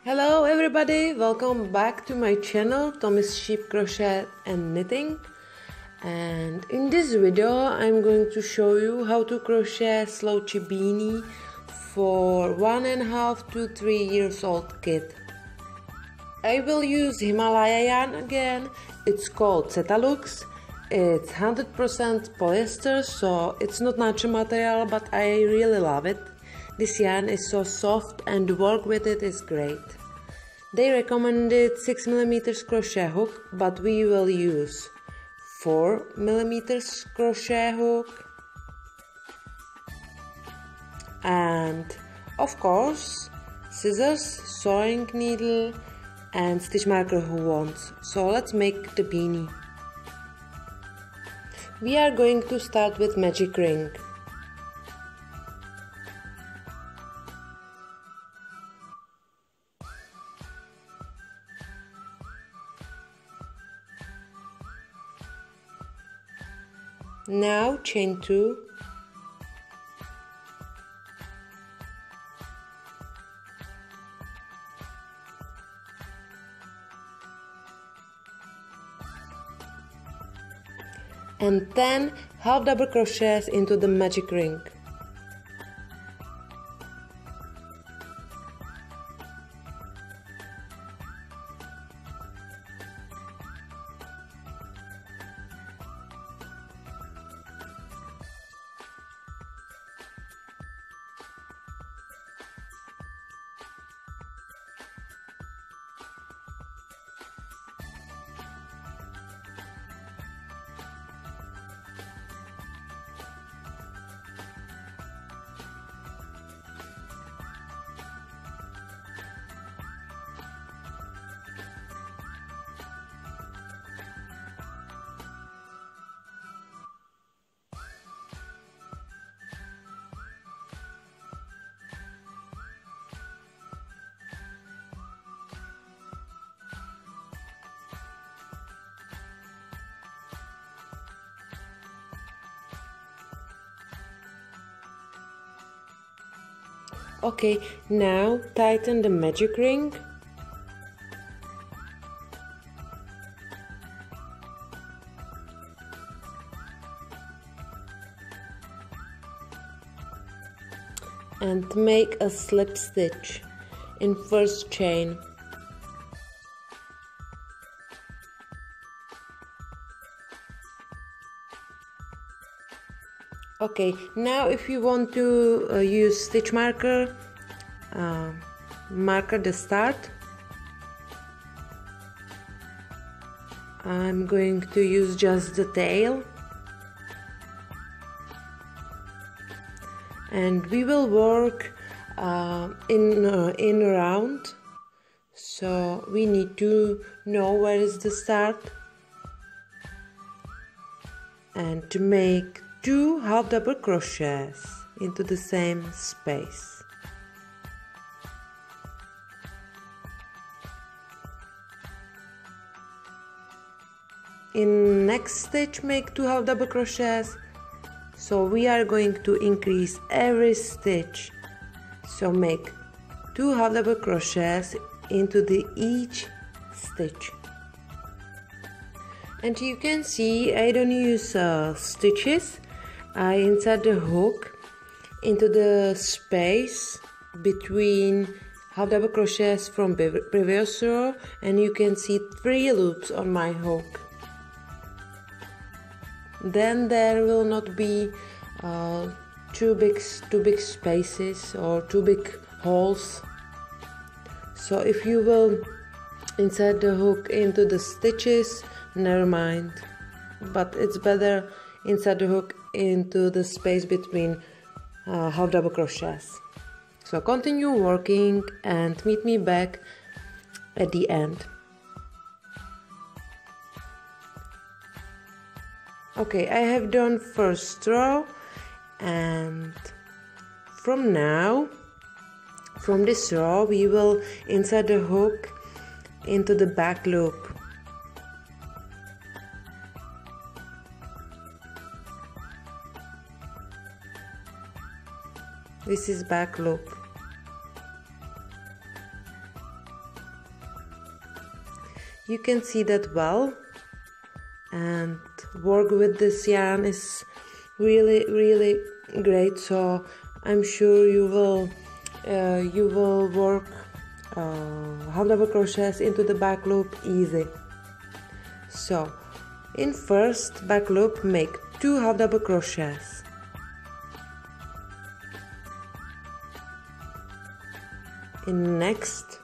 Hello everybody, welcome back to my channel Tommy's Sheep Crochet and Knitting. And in this video I'm going to show you how to crochet slouchy beanie for 1.5 to 3 years old kid. I will use Himalaya yarn again. It's called Seta Lux. It's 100% polyester, so it's not natural material, but I really love it. This yarn is so soft and the work with it is great. They recommended 6mm crochet hook, but we will use 4mm crochet hook. And of course, scissors, sewing needle and stitch marker who wants. So let's make the beanie. We are going to start with magic ring. Now chain 2, and then half double crochets into the magic ring. Okay, now tighten the magic ring. And make a slip stitch in first chain. Okay, now if you want to use stitch marker, marker the start. I'm going to use just the tail. And we will work in round, so we need to know where is the start and to make 2 half double crochets into the same space. In next stitch make 2 half double crochets. So we are going to increase every stitch. So make 2 half double crochets into each stitch. And you can see I don't use stitches. I insert the hook into the space between half double crochets from previous row, and you can see 3 loops on my hook. Then there will not be two big spaces or 2 big holes. So if you will insert the hook into the stitches, never mind, but it's better insert the hook into the space between half double crochets. So continue working and meet me back at the end. Okay, I have done first row, and from this row we will insert the hook into the back loop. This is back loop. You can see that well, and work with this yarn is really great. So I'm sure you will work half double crochets into the back loop easy. So in first back loop make 2 half double crochets. In next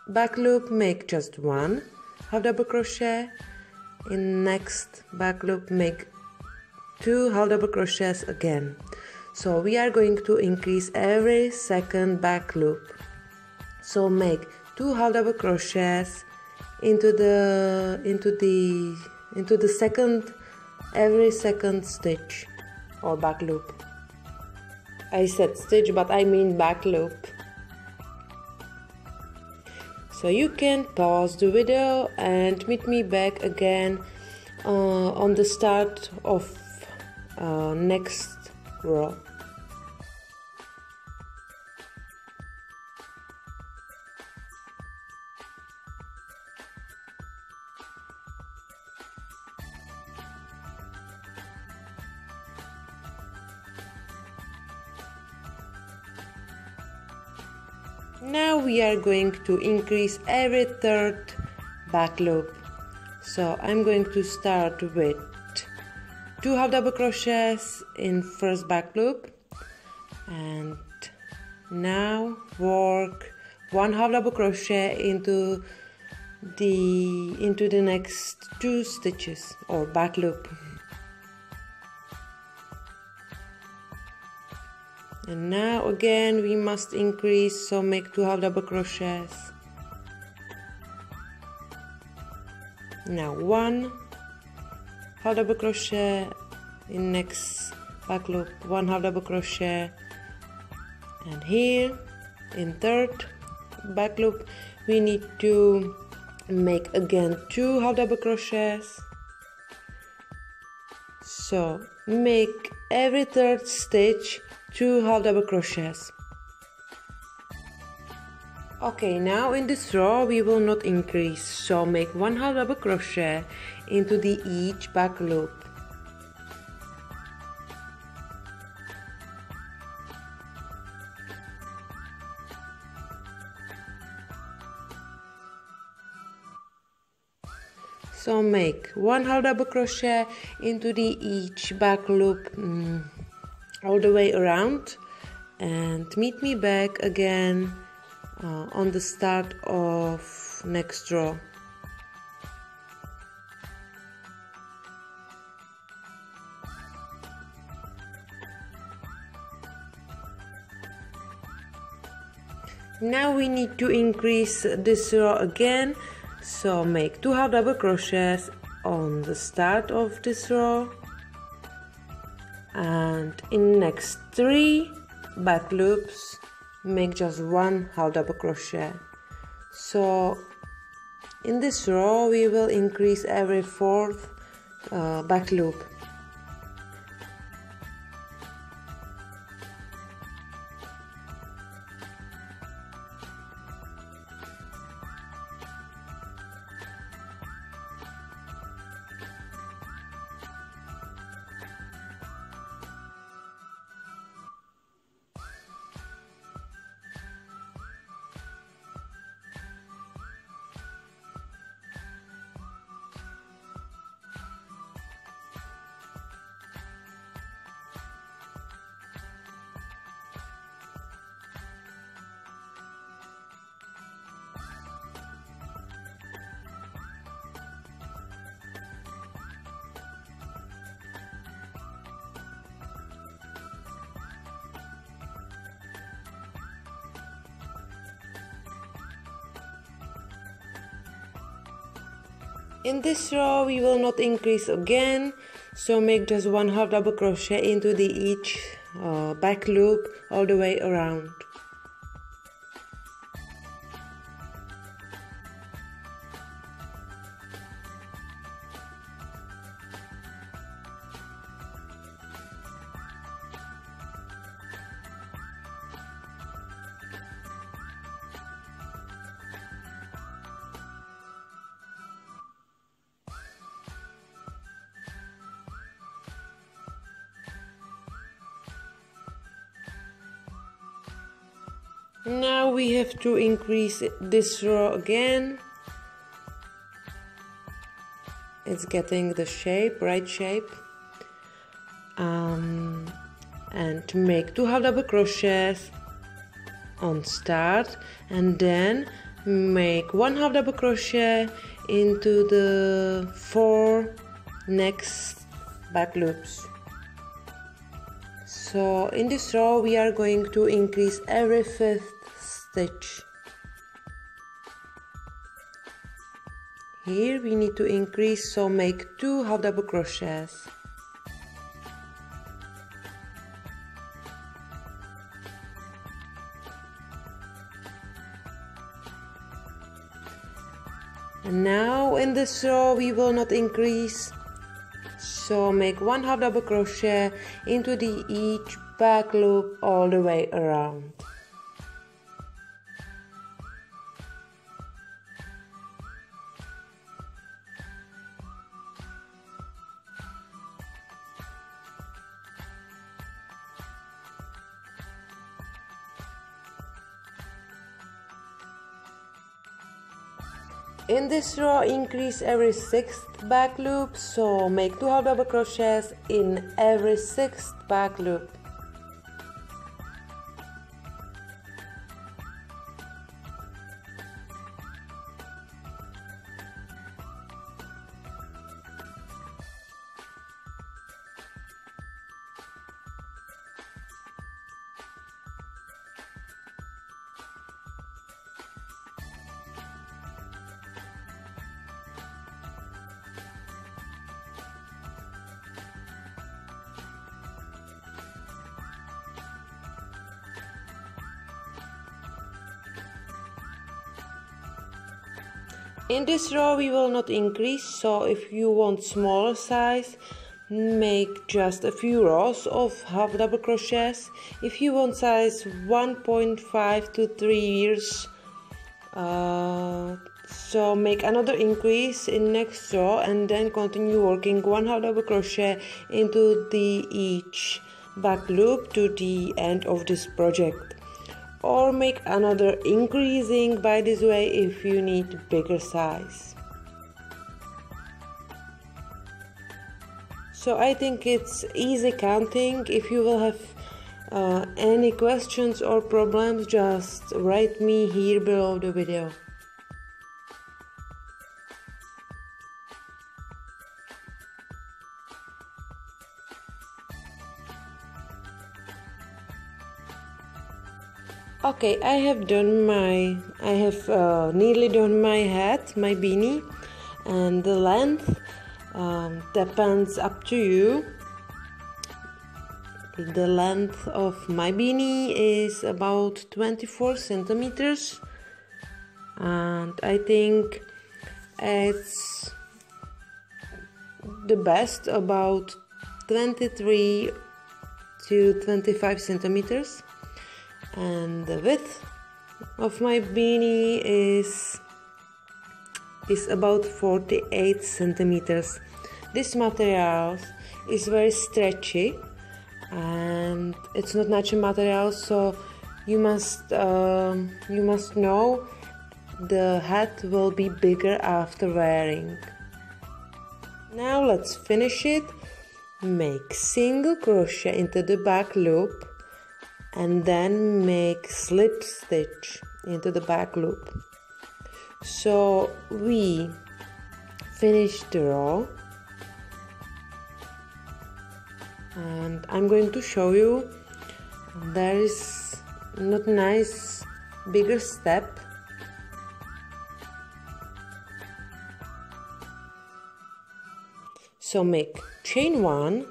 back loop make just 1 half double crochet. In next back loop make 2 half double crochets again. So we are going to increase every second back loop. So make 2 half double crochets into the second, every second stitch or back loop. I said stitch, but I mean back loop. So you can pause the video and meet me back again on the start of next row. Now we are going to increase every third back loop. So I'm going to start with 2 half double crochets in first back loop, and now work 1 half double crochet into the next 2 stitches or back loop. And now again we must increase, so make 2 half double crochets. Now 1 half double crochet in next back loop, 1 half double crochet, and here in third back loop we need to make again 2 half double crochets. So make every third stitch 2 half double crochets. Okay, now in this row we will not increase, so make 1 half double crochet into each back loop. So make 1 half double crochet into each back loop all the way around, and meet me back again on the start of next row. Now we need to increase this row again, so make 2 half double crochets on the start of this row, and in next 3 back loops make just 1 half double crochet. So in this row we will increase every 4th back loop. In this row we will not increase again, so make just 1 half double crochet into each back loop all the way around. Now we have to increase this row again. It's getting the shape, right shape. And to make 2 half double crochets on start, and then make 1 half double crochet into the 4 next back loops. So in this row we are going to increase every 5th stitch. Here we need to increase, so make 2 half double crochets. And now in this row we will not increase, so make 1 half double crochet into each back loop all the way around. In this row increase every 6th back loop, so make 2 half double crochets in every 6th back loop. In this row we will not increase, so if you want smaller size, make just a few rows of half double crochets. If you want size 1.5 to 3 years, so make another increase in next row and then continue working 1 half double crochet into each back loop to the end of this project. Or make another increasing by this way if you need bigger size. So I think it's easy counting. If you will have any questions or problems, just write me here below the video. Okay, I have nearly done my hat, my beanie, and the length depends up to you. The length of my beanie is about 24 centimeters, and I think it's the best about 23 to 25 centimeters. And the width of my beanie is about 48 centimeters. This material is very stretchy and it's not natural material, so you must know the hat will be bigger after wearing. Now let's finish it. Make single crochet into the back loop and then make slip stitch into the back loop. So we finish the row, and I'm going to show you there is not nice bigger step. So make chain 1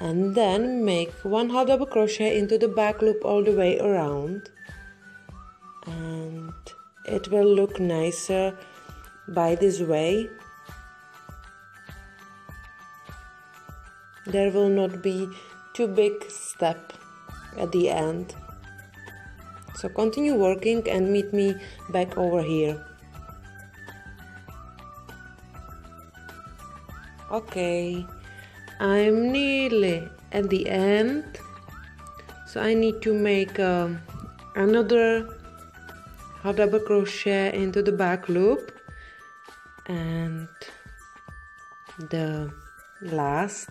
and then make 1 half double crochet into the back loop all the way around, and it will look nicer by this way. There will not be too big step at the end. So continue working and meet me back over here. Okay, I'm nearly at the end, so I need to make another half double crochet into the back loop, and the last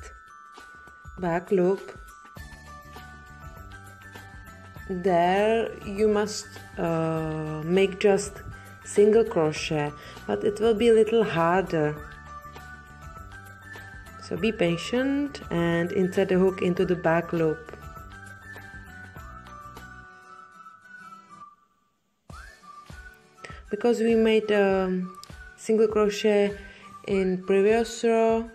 back loop. There you must make just single crochet, but it will be a little harder, so be patient and insert the hook into the back loop. Because we made a single crochet in previous row,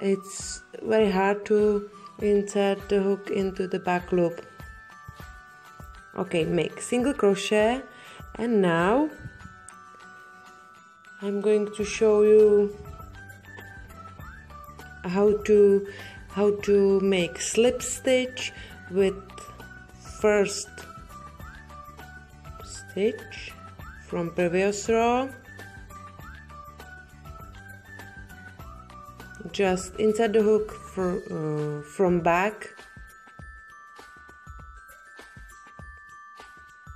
it's very hard to insert the hook into the back loop. Okay, make single crochet, and now I'm going to show you how to make slip stitch with first stitch from previous row. Just insert the hook from back.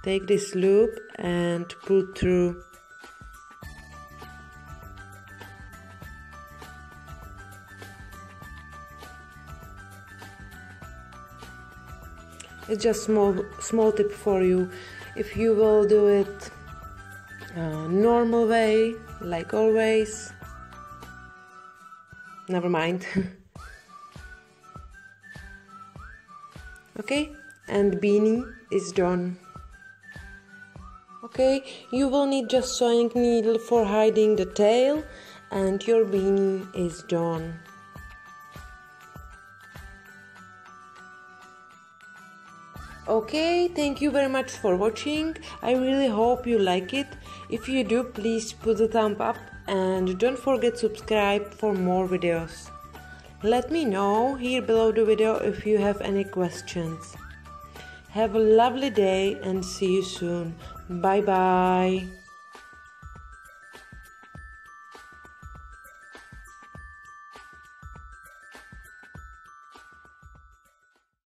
Take this loop and pull through. It's just small tip for you. If you will do it normal way, like always, never mind. Okay, and beanie is done. Okay, you will need just sewing needle for hiding the tail, and your beanie is done. Okay, thank you very much for watching. I really hope you like it. If you do, please put a thumb up and don't forget to subscribe for more videos. Let me know here below the video if you have any questions. Have a lovely day and see you soon. Bye bye.